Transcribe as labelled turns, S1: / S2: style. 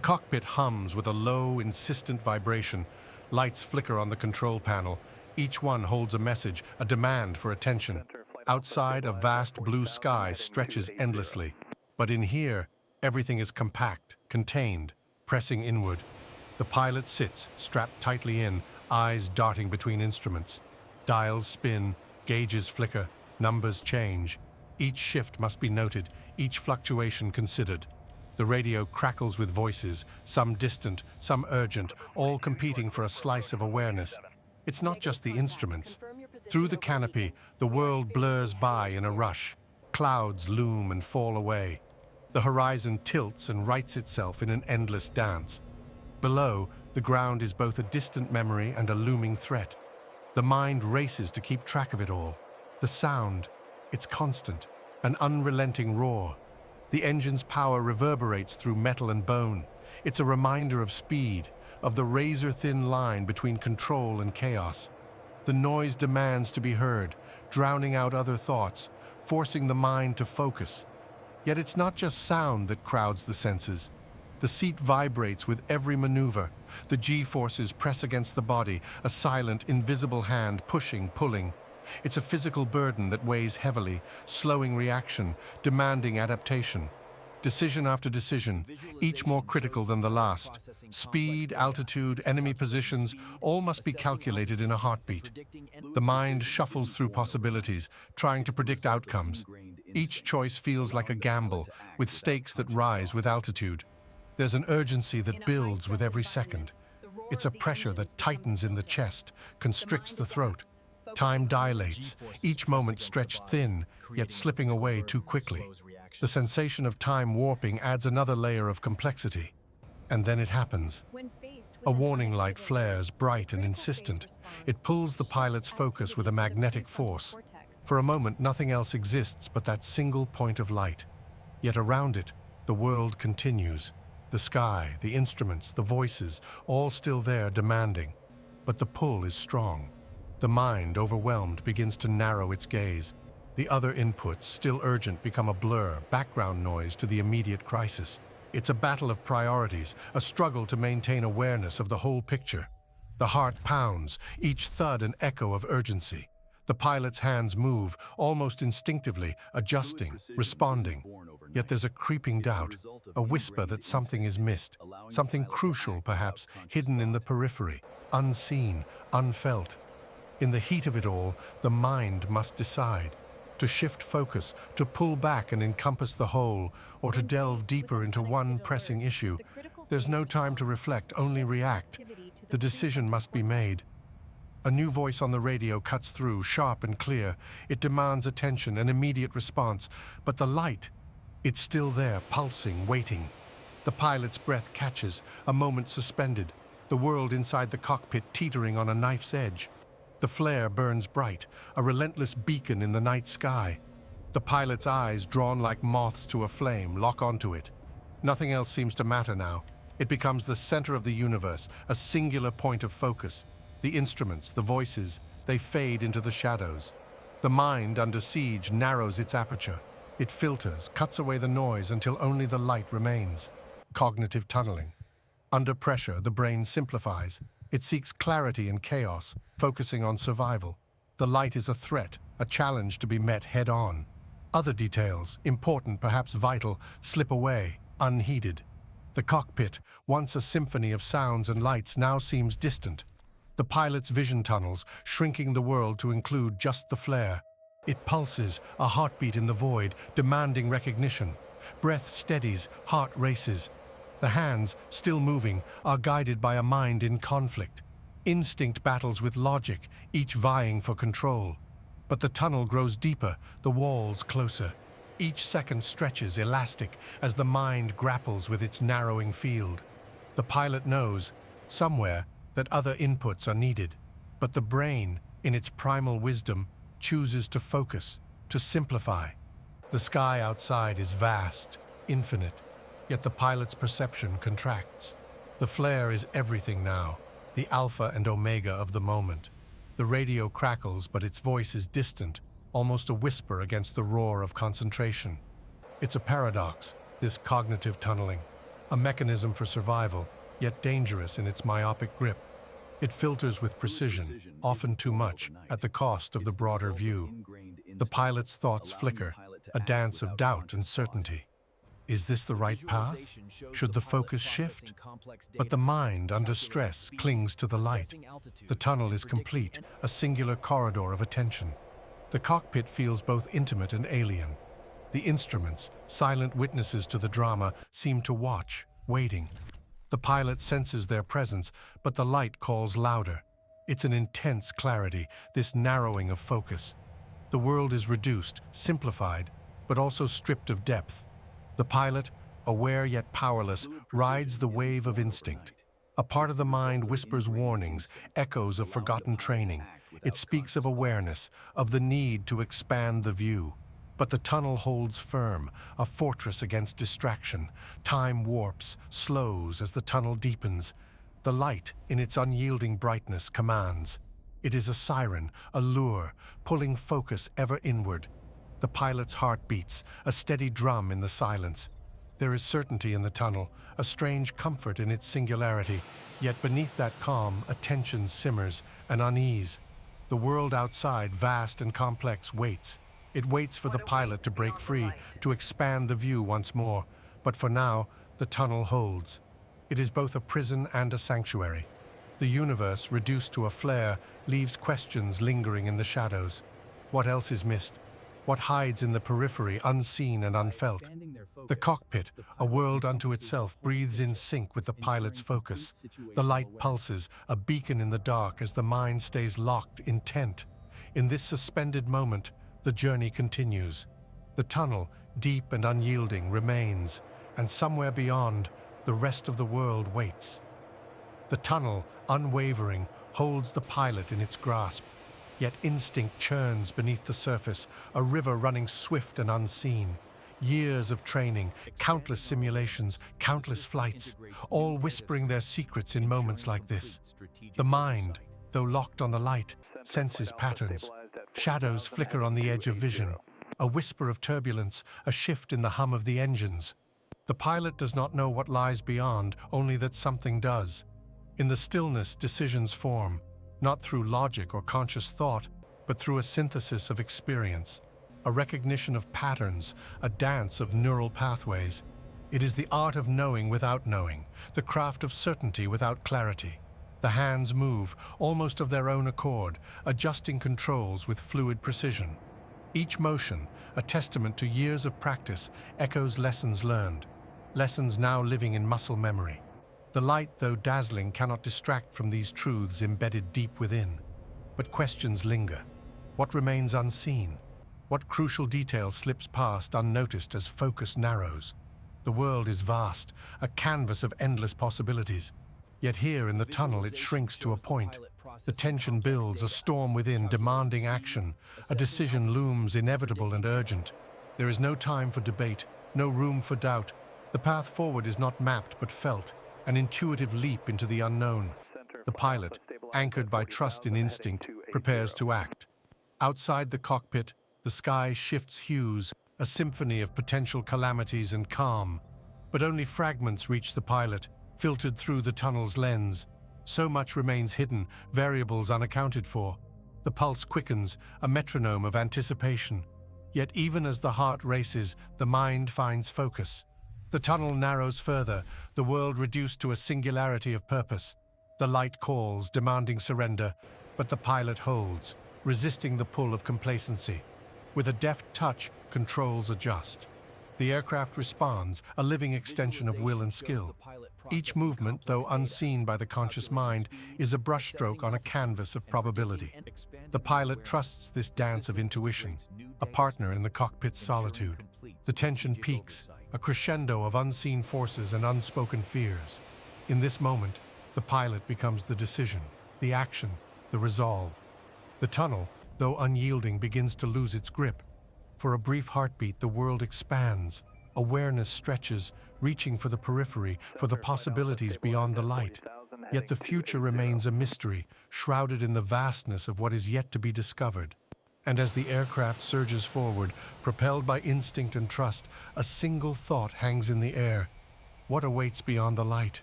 S1: cockpit hums with a low, insistent vibration. Lights flicker on the control panel. Each one holds a message, a demand for attention. Outside, a vast blue sky stretches endlessly. But in here, everything is compact, contained, pressing inward. The pilot sits, strapped tightly in, eyes darting between instruments. Dials spin, gauges flicker, numbers change. Each shift must be noted, each fluctuation considered. The radio crackles with voices, some distant, some urgent, all competing for a slice of awareness. It's not just the instruments. Through the canopy, the world blurs by in a rush. Clouds loom and fall away. The horizon tilts and rights itself in an endless dance. Below, the ground is both a distant memory and a looming threat. The mind races to keep track of it all. The sound, it's constant, an unrelenting roar. The engine's power reverberates through metal and bone. It's a reminder of speed, of the razor-thin line between control and chaos. The noise demands to be heard, drowning out other thoughts, forcing the mind to focus. Yet it's not just sound that crowds the senses. The seat vibrates with every maneuver. The G-forces press against the body, a silent, invisible hand pushing, pulling. It's a physical burden that weighs heavily, slowing reaction, demanding adaptation. Decision after decision, each more critical than the last. Speed, altitude, enemy positions, all must be calculated in a heartbeat. The mind shuffles through possibilities, trying to predict outcomes. Each choice feels like a gamble, with stakes that rise with altitude. There's an urgency that builds with every second. It's a pressure that tightens in the chest, constricts the throat. Time dilates, each moment stretched thin, yet slipping away too quickly. The sensation of time warping adds another layer of complexity. And then it happens. A warning light flares, bright and insistent. It pulls the pilot's focus with a magnetic force. For a moment, nothing else exists but that single point of light. Yet around it, the world continues. The sky, the instruments, the voices, all still there demanding. But the pull is strong. The mind, overwhelmed, begins to narrow its gaze. The other inputs, still urgent, become a blur, background noise to the immediate crisis. It's a battle of priorities, a struggle to maintain awareness of the whole picture. The heart pounds, each thud an echo of urgency. The pilot's hands move, almost instinctively, adjusting, responding. Yet there's a creeping doubt, a whisper that something is missed, something crucial, perhaps, hidden in the periphery, unseen, unfelt. In the heat of it all, the mind must decide. To shift focus, to pull back and encompass the whole, or to delve deeper into one pressing issue. There's no time to reflect, only react. The decision must be made. A new voice on the radio cuts through, sharp and clear. It demands attention, an immediate response. But the light, it's still there, pulsing, waiting. The pilot's breath catches, a moment suspended. The world inside the cockpit teetering on a knife's edge. The flare burns bright, a relentless beacon in the night sky. The pilot's eyes, drawn like moths to a flame, lock onto it. Nothing else seems to matter now. It becomes the center of the universe, a singular point of focus. The instruments, the voices, they fade into the shadows. The mind, under siege, narrows its aperture. It filters, cuts away the noise until only the light remains. Cognitive tunneling. Under pressure, the brain simplifies. It seeks clarity in chaos, focusing on survival. The light is a threat, a challenge to be met head-on. Other details, important, perhaps vital, slip away, unheeded. The cockpit, once a symphony of sounds and lights, now seems distant. The pilot's vision tunnels, shrinking the world to include just the flare. It pulses, a heartbeat in the void, demanding recognition. Breath steadies, heart races. The hands, still moving, are guided by a mind in conflict. Instinct battles with logic, each vying for control. But the tunnel grows deeper, the walls closer. Each second stretches, elastic, as the mind grapples with its narrowing field. The pilot knows, somewhere, that other inputs are needed. But the brain, in its primal wisdom, chooses to focus, to simplify. The sky outside is vast, infinite. Yet the pilot's perception contracts. The flare is everything now, the alpha and omega of the moment. The radio crackles, but its voice is distant, almost a whisper against the roar of concentration. It's a paradox, this cognitive tunneling. a mechanism for survival, yet dangerous in its myopic grip. It filters with precision, often too much, at the cost of the broader view. The pilot's thoughts flicker, a dance of doubt and certainty. Is this the right path? Should the focus shift? But the mind, under stress, clings to the light. The tunnel is complete, a singular corridor of attention. The cockpit feels both intimate and alien. The instruments, silent witnesses to the drama, seem to watch, waiting. The pilot senses their presence, but the light calls louder. It's an intense clarity, this narrowing of focus. The world is reduced, simplified, but also stripped of depth. The pilot, aware yet powerless, rides the wave of instinct. A part of the mind whispers warnings, echoes of forgotten training. It speaks of awareness, of the need to expand the view. But the tunnel holds firm, a fortress against distraction. Time warps, slows as the tunnel deepens. The light, in its unyielding brightness, commands. It is a siren, a lure, pulling focus ever inward. The pilot's heart beats, a steady drum in the silence. There is certainty in the tunnel, a strange comfort in its singularity. Yet beneath that calm, a tension simmers, an unease. The world outside, vast and complex, waits. It waits for the pilot to break free, to expand the view once more. But for now, the tunnel holds. It is both a prison and a sanctuary. The universe, reduced to a flare, leaves questions lingering in the shadows. What else is missed? What hides in the periphery, unseen and unfelt? The cockpit, a world unto itself, breathes in sync with the pilot's focus. The light pulses, a beacon in the dark as the mind stays locked, intent. In this suspended moment, the journey continues. The tunnel, deep and unyielding, remains, and somewhere beyond, the rest of the world waits. The tunnel, unwavering, holds the pilot in its grasp. Yet instinct churns beneath the surface, a river running swift and unseen. Years of training, countless simulations, countless flights, all whispering their secrets in moments like this. The mind, though locked on the light, senses patterns. Shadows flicker on the edge of vision. A whisper of turbulence, a shift in the hum of the engines. The pilot does not know what lies beyond, only that something does. In the stillness, decisions form, not through logic or conscious thought, but through a synthesis of experience, a recognition of patterns, a dance of neural pathways. It is the art of knowing without knowing, the craft of certainty without clarity. The hands move, almost of their own accord, adjusting controls with fluid precision. Each motion, a testament to years of practice, echoes lessons learned, lessons now living in muscle memory. The light, though dazzling, cannot distract from these truths embedded deep within. But questions linger. What remains unseen? What crucial detail slips past unnoticed as focus narrows? The world is vast, a canvas of endless possibilities. Yet here in the tunnel it shrinks to a point. The tension builds, a storm within demanding action. A decision looms inevitable and urgent. There is no time for debate, no room for doubt. The path forward is not mapped but felt, an intuitive leap into the unknown. The pilot, anchored by trust in instinct, prepares to act. Outside the cockpit, the sky shifts hues, a symphony of potential calamities and calm. But only fragments reach the pilot, filtered through the tunnel's lens. So much remains hidden, variables unaccounted for. The pulse quickens, a metronome of anticipation. Yet even as the heart races, the mind finds focus. The tunnel narrows further, the world reduced to a singularity of purpose. The light calls, demanding surrender, but the pilot holds, resisting the pull of complacency. With a deft touch, controls adjust. The aircraft responds, a living extension of will and skill. Each movement, though unseen by the conscious mind, is a brushstroke on a canvas of probability. The pilot trusts this dance of intuition, a partner in the cockpit's solitude. The tension peaks, a crescendo of unseen forces and unspoken fears. In this moment, the pilot becomes the decision, the action, the resolve. The tunnel, though unyielding, begins to lose its grip. For a brief heartbeat, the world expands. Awareness stretches, reaching for the periphery, for the possibilities beyond the light. Yet the future remains a mystery, shrouded in the vastness of what is yet to be discovered. And as the aircraft surges forward, propelled by instinct and trust, a single thought hangs in the air. What awaits beyond the light?